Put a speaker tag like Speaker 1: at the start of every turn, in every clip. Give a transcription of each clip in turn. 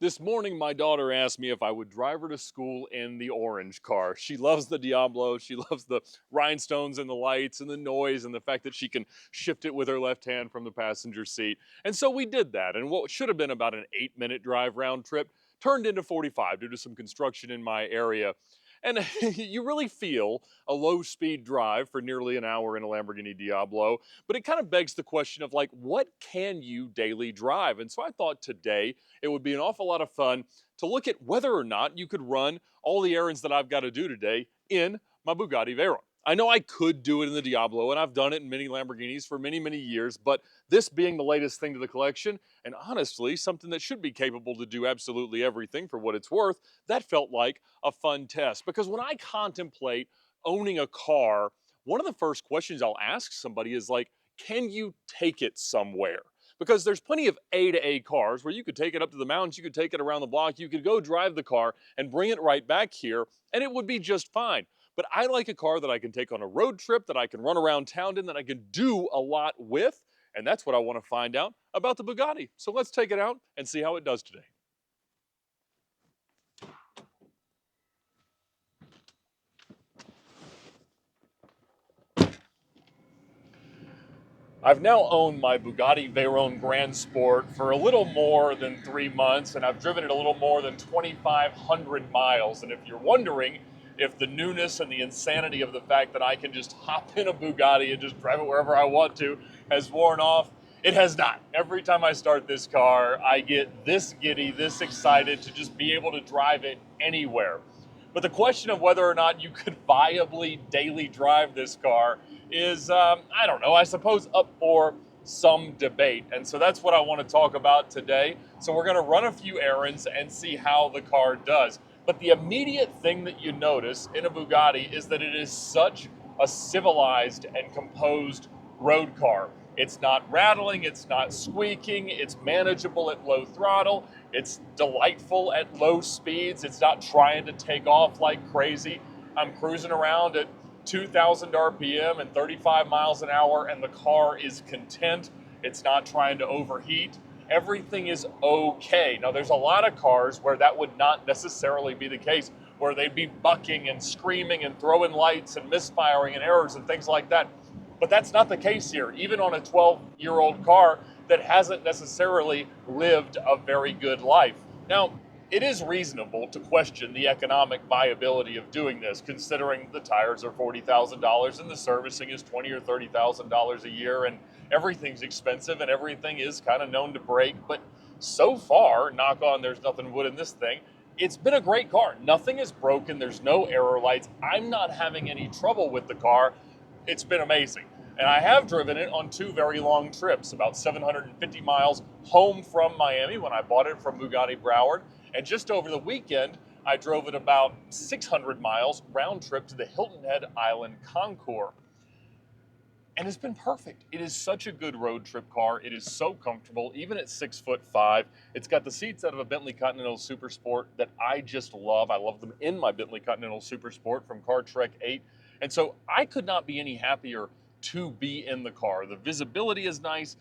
Speaker 1: This morning, my daughter asked me if I would drive her to school in the orange car. She loves the Diablo. She loves the rhinestones and the lights and the noise and the fact that she can shift it with her left hand from the passenger seat. And so we did that. And what should have been about an 8-minute drive round trip turned into 45 due to some construction in my area. And you really feel a low speed drive for nearly an hour in a Lamborghini Diablo. But it kind of begs the question of like, what can you daily drive? And so I thought today it would be an awful lot of fun to look at whether or not you could run all the errands that I've got to do today in my Bugatti Veyron. I know I could do it in the Diablo, and I've done it in many Lamborghinis for many, many years, but this being the latest thing to the collection, and honestly, something that should be capable to do absolutely everything for what it's worth, that felt like a fun test. Because when I contemplate owning a car, one of the first questions I'll ask somebody is like, can you take it somewhere? Because there's plenty of A to A cars where you could take it up to the mountains, you could take it around the block, you could go drive the car and bring it right back here, and it would be just fine. But I like a car that I can take on a road trip, that I can run around town in, that I can do a lot with, and that's what I want to find out about the Bugatti. So let's take it out and see how it does today. I've now owned my Bugatti Veyron Grand Sport for a little more than 3 months, and I've driven it a little more than 2,500 miles. And if you're wondering if the newness and the insanity of the fact that I can just hop in a Bugatti and just drive it wherever I want to has worn off, it has not. Every time I start this car, I get this giddy, this excited to just be able to drive it anywhere. But the question of whether or not you could viably daily drive this car is, I don't know, I suppose up for some debate. And so that's what I want to talk about today. So we're going to run a few errands and see how the car does. But the immediate thing that you notice in a Bugatti is that it is such a civilized and composed road car. It's not rattling, it's not squeaking, it's manageable at low throttle, it's delightful at low speeds, it's not trying to take off like crazy. I'm cruising around at 2,000 RPM and 35 miles an hour, and the car is content. It's not trying to overheat. Everything is okay. Now, there's a lot of cars where that would not necessarily be the case, where they'd be bucking and screaming and throwing lights and misfiring and errors and things like that. But that's not the case here, even on a 12-year-old car that hasn't necessarily lived a very good life. Now, it is reasonable to question the economic viability of doing this, considering the tires are $40,000 and the servicing is $20,000 or $30,000 a year, and everything's expensive and everything is kind of known to break. But so far, knock on, there's nothing wood in this thing, it's been a great car. Nothing is broken. There's no error lights. I'm not having any trouble with the car. It's been amazing. And I have driven it on two very long trips, about 750 miles home from Miami when I bought it from Bugatti Broward. And just over the weekend, I drove it about 600 miles round trip to the Hilton Head Island Concours. And it's been perfect. It is such a good road trip car. It is so comfortable, even at 6'5". It's got the seats out of a Bentley Continental Super Sport that I just love. I love them in my Bentley Continental Super Sport from Car Trek 8. And so I could not be any happier to be in the car. The visibility is nice.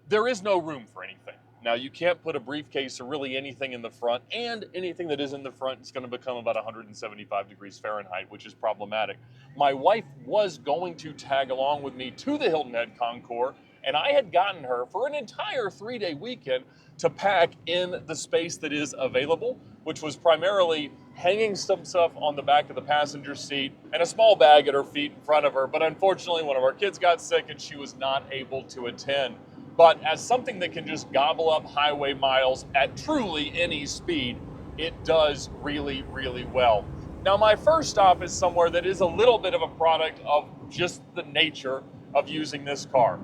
Speaker 1: There is no room for anything. Now, you can't put a briefcase or really anything in the front, and anything that is in the front is going to become about 175 degrees Fahrenheit, which is problematic. My wife was going to tag along with me to the Hilton Head Concours, and I had gotten her for an entire 3-day weekend to pack in the space that is available, which was primarily hanging some stuff on the back of the passenger seat and a small bag at her feet in front of her. But unfortunately, one of our kids got sick and she was not able to attend. But as something that can just gobble up highway miles at truly any speed, it does really, really well. Now, my first stop is somewhere that is a little bit of a product of just the nature of using this car.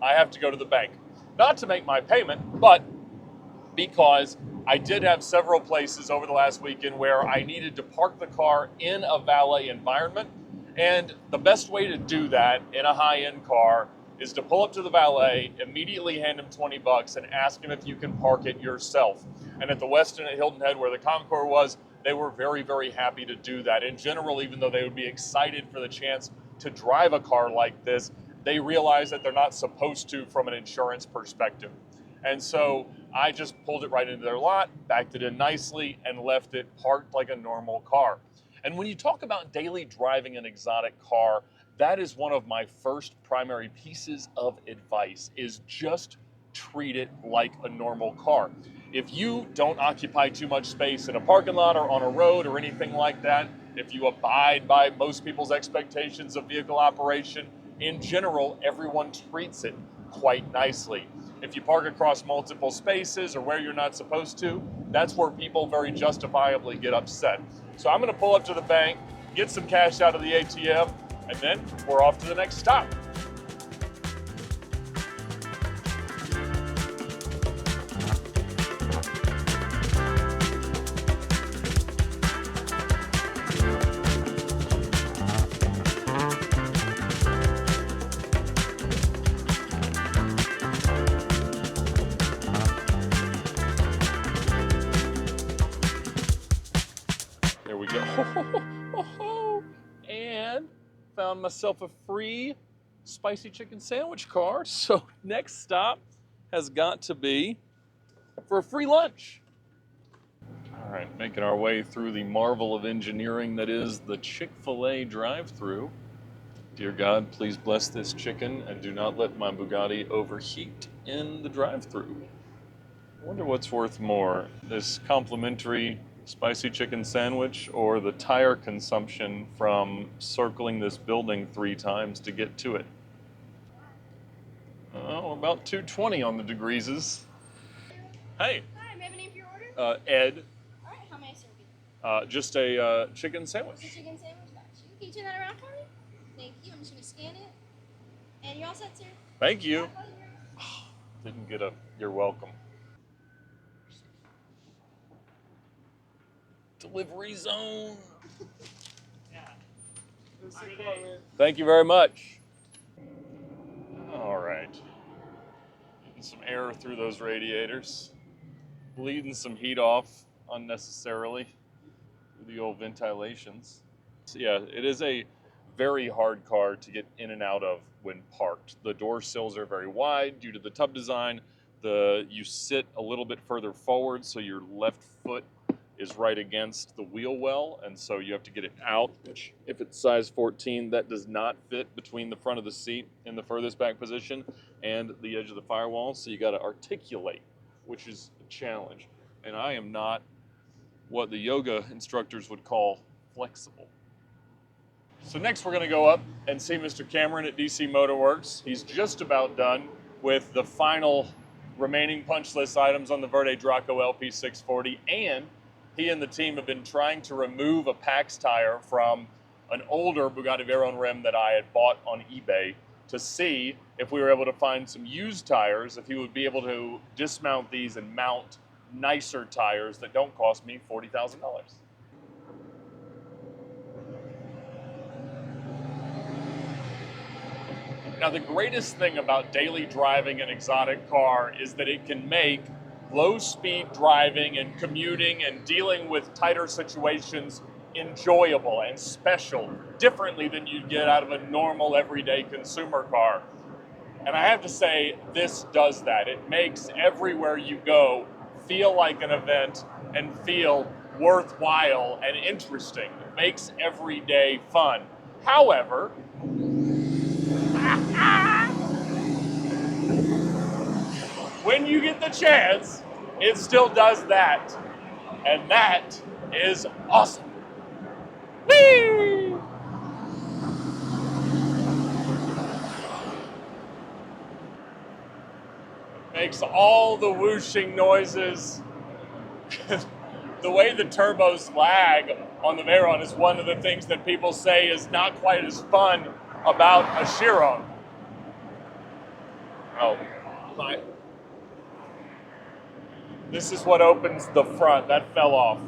Speaker 1: I have to go to the bank. Not to make my payment, but because I did have several places over the last weekend where I needed to park the car in a valet environment. And the best way to do that in a high-end car is to pull up to the valet, immediately hand him 20 bucks and ask him if you can park it yourself. And at the Westin at Hilton Head, where the Concours was, they were very, very happy to do that. In general, even though they would be excited for the chance to drive a car like this, they realize that they're not supposed to from an insurance perspective. And so I just pulled it right into their lot, backed it in nicely, and left it parked like a normal car. And when you talk about daily driving an exotic car, that is one of my first primary pieces of advice, is just treat it like a normal car. If you don't occupy too much space in a parking lot or on a road or anything like that, if you abide by most people's expectations of vehicle operation, in general, everyone treats it quite nicely. If you park across multiple spaces or where you're not supposed to, that's where people very justifiably get upset. So I'm going to pull up to the bank, get some cash out of the ATM, and then we're off to the next stop. There we go. And found myself a free spicy chicken sandwich card. So next stop has got to be for a free lunch. All right, making our way through the marvel of engineering that is the Chick-fil-A drive-thru. Dear God, please bless this chicken and do not let my Bugatti overheat in the drive-thru. I wonder what's worth more, this complimentary spicy chicken sandwich or the tire consumption from circling this building 3 times to get to it. Oh, about 220 on the degreeses. Hey.
Speaker 2: Hi, may I have a name for your order?
Speaker 1: Ed.
Speaker 2: All right, how may I serve you?
Speaker 1: Just a chicken sandwich.
Speaker 2: Just a chicken sandwich, got you. Can you turn that around for me? Thank you. I'm just gonna scan it. And you're all set, sir.
Speaker 1: Thank you. Didn't get a you're welcome. Delivery zone. Thank you very much. All right. Getting some air through those radiators. Bleeding some heat off unnecessarily through the old ventilations. So yeah, it is a very hard car to get in and out of when parked. The door sills are very wide due to the tub design. You sit a little bit further forward, so your left foot is right against the wheel well, and so you have to get it out, which if it's size 14, that does not fit between the front of the seat in the furthest back position and the edge of the firewall, so you got to articulate, which is a challenge. And I am not what the yoga instructors would call flexible. So next we're going to go up and see Mr. Cameron at DC Motorworks. He's just about done with the final remaining punch list items on the Verde Draco LP640, and he and the team have been trying to remove a PAX tire from an older Bugatti Veyron rim that I had bought on eBay to see if we were able to find some used tires, if he would be able to dismount these and mount nicer tires that don't cost me $40,000. Now, the greatest thing about daily driving an exotic car is that it can make low-speed driving and commuting and dealing with tighter situations enjoyable and special, differently than you'd get out of a normal everyday consumer car. And I have to say, this does that. It makes everywhere you go feel like an event and feel worthwhile and interesting. It makes every day fun. However, when you get the chance, it still does that. And that is awesome. Whee! Makes all the whooshing noises. The way the turbos lag on the Veyron is one of the things that people say is not quite as fun about a Chiron. Oh, my. This is what opens the front. That fell off.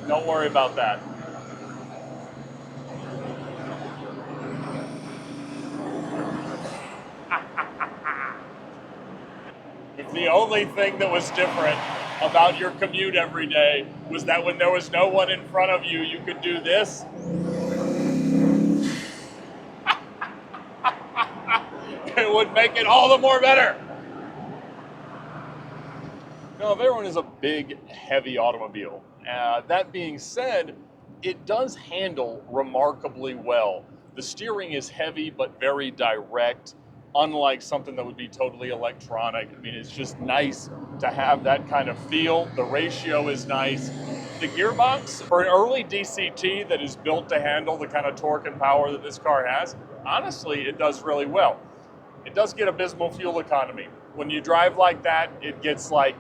Speaker 1: Don't worry about that. If the only thing that was different about your commute every day was that when there was no one in front of you, you could do this. It would make it all the more better. Now, a Veyron is a big, heavy automobile. That being said, it does handle remarkably well. The steering is heavy but very direct, unlike something that would be totally electronic. I mean, it's just nice to have that kind of feel. The ratio is nice. The gearbox, for an early DCT that is built to handle the kind of torque and power that this car has, honestly, it does really well. It does get abysmal fuel economy. When you drive like that, it gets like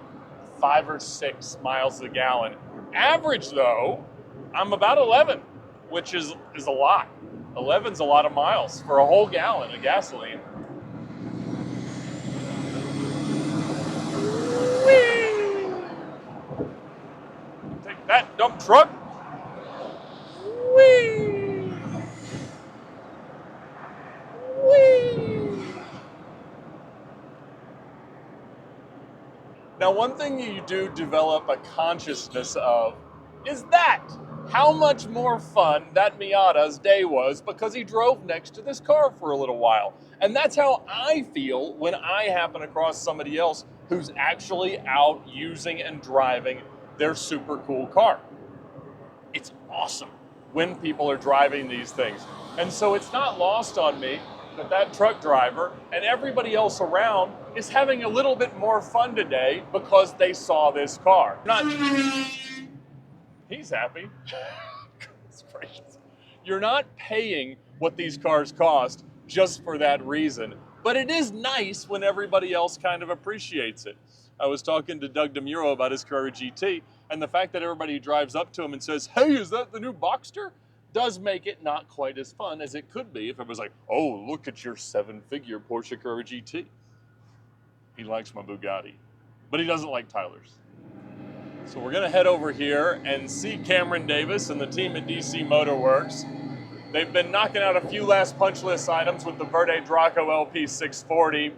Speaker 1: 5 or 6 miles a gallon. Average though, I'm about 11, which is a lot. 11's a lot of miles for a whole gallon of gasoline. Whee! Take that, dump truck. Whee! Whee! Now, one thing you do develop a consciousness of is that how much more fun that Miata's day was because he drove next to this car for a little while. And that's how I feel when I happen across somebody else who's actually out using and driving their super cool car. It's awesome when people are driving these things. And so it's not lost on me that that truck driver and everybody else around is having a little bit more fun today because they saw this car. He's happy. Goodness gracious. You're not paying what these cars cost just for that reason, but it is nice when everybody else kind of appreciates it. I was talking to Doug DeMuro about his Carrera GT, and the fact that everybody drives up to him and says, "Hey, is that the new Boxster?" does make it not quite as fun as it could be if it was like, "Oh, look at your 7-figure Porsche Carrera GT." He likes my Bugatti, but he doesn't like Tyler's. So we're gonna head over here and see Cameron Davis and the team at DC Motorworks. They've been knocking out a few last punch list items with the Verde Draco LP 640.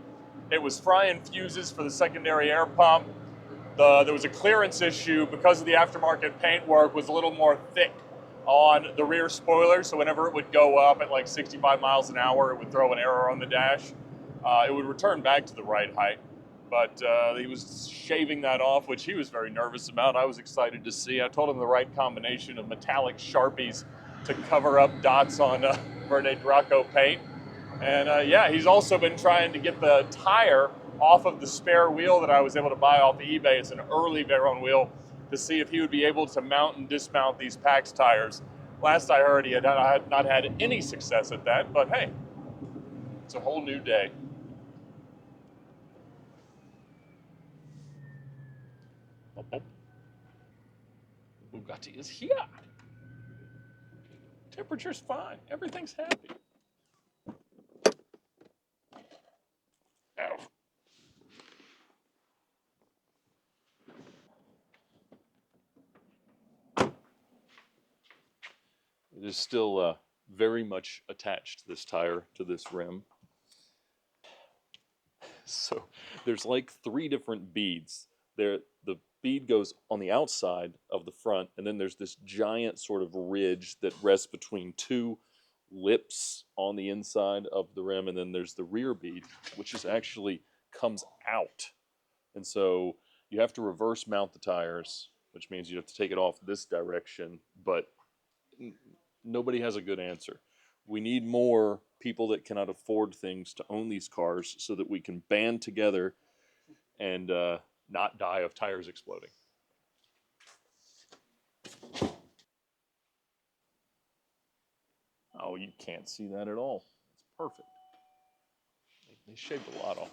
Speaker 1: It was frying fuses for the secondary air pump. There was a clearance issue because of the aftermarket paintwork was a little more thick on the rear spoiler, so whenever it would go up at like 65 miles an hour, it would throw an error on the dash. It would return back to the right height, but he was shaving that off, which he was very nervous about. I was excited to see. I told him the right combination of metallic Sharpies to cover up dots on Verde Draco paint. And yeah, he's also been trying to get the tire off of the spare wheel that I was able to buy off of eBay. It's an early Veyron wheel, to see if he would be able to mount and dismount these PAX tires. Last I heard, he had not had any success at that, but hey, it's a whole new day. Bugatti is here. Temperature's fine. Everything's happy. Ow. It is still very much attached, this tire, to this rim. So there's like 3 different beads. The bead goes on the outside of the front, and then there's this giant sort of ridge that rests between 2 lips on the inside of the rim, and then there's the rear bead, which is actually comes out. And so you have to reverse mount the tires, which means you have to take it off this direction, but nobody has a good answer. We need more people that cannot afford things to own these cars so that we can band together and not die of tires exploding. Oh, you can't see that at all. It's perfect. They shaved a lot off.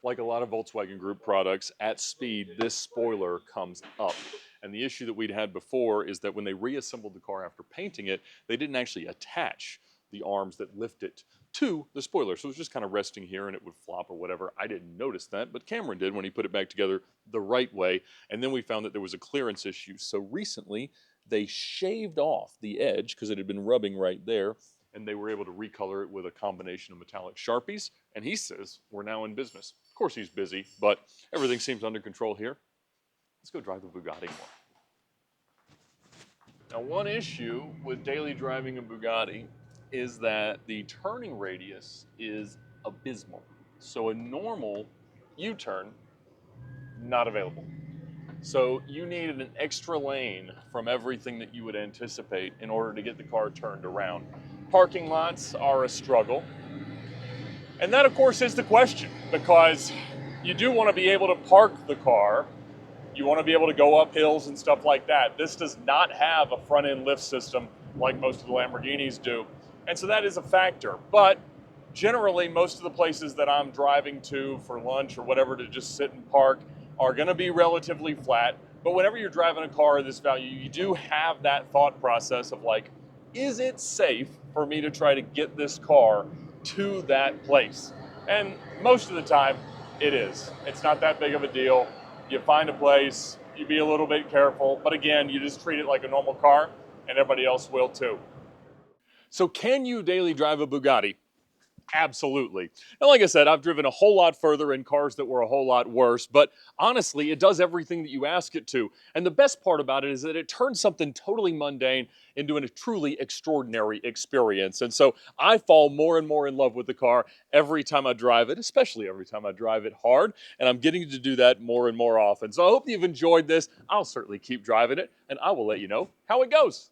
Speaker 1: Like a lot of Volkswagen Group products, at speed, this spoiler comes up. And the issue that we'd had before is that when they reassembled the car after painting it, they didn't actually attach the arms that lift it to the spoiler. So it was just kind of resting here and it would flop or whatever. I didn't notice that, but Cameron did when he put it back together the right way. And then we found that there was a clearance issue. So recently, they shaved off the edge because it had been rubbing right there, and they were able to recolor it with a combination of metallic Sharpies. And he says we're now in business. Of course he's busy, but everything seems under control here. Let's go drive the Bugatti more. Now, one issue with daily driving a Bugatti is that the turning radius is abysmal. So a normal U-turn, not available. So you needed an extra lane from everything that you would anticipate in order to get the car turned around. Parking lots are a struggle. And that, of course, is the question, because you do want to be able to park the car. You want to be able to go up hills and stuff like that. This does not have a front end lift system like most of the Lamborghinis do. And so that is a factor. But generally, most of the places that I'm driving to for lunch or whatever to just sit and park are going to be relatively flat. But whenever you're driving a car of this value, you do have that thought process of like, is it safe for me to try to get this car to that place? And most of the time, it is. It's not that big of a deal. You find a place, you be a little bit careful, but again, you just treat it like a normal car, and everybody else will too. So can you daily drive a Bugatti? Absolutely. And like I said, I've driven a whole lot further in cars that were a whole lot worse, but honestly, it does everything that you ask it to. And the best part about it is that it turns something totally mundane into a truly extraordinary experience. And so I fall more and more in love with the car every time I drive it, especially every time I drive it hard. And I'm getting to do that more and more often. So I hope you've enjoyed this. I'll certainly keep driving it, and I will let you know how it goes.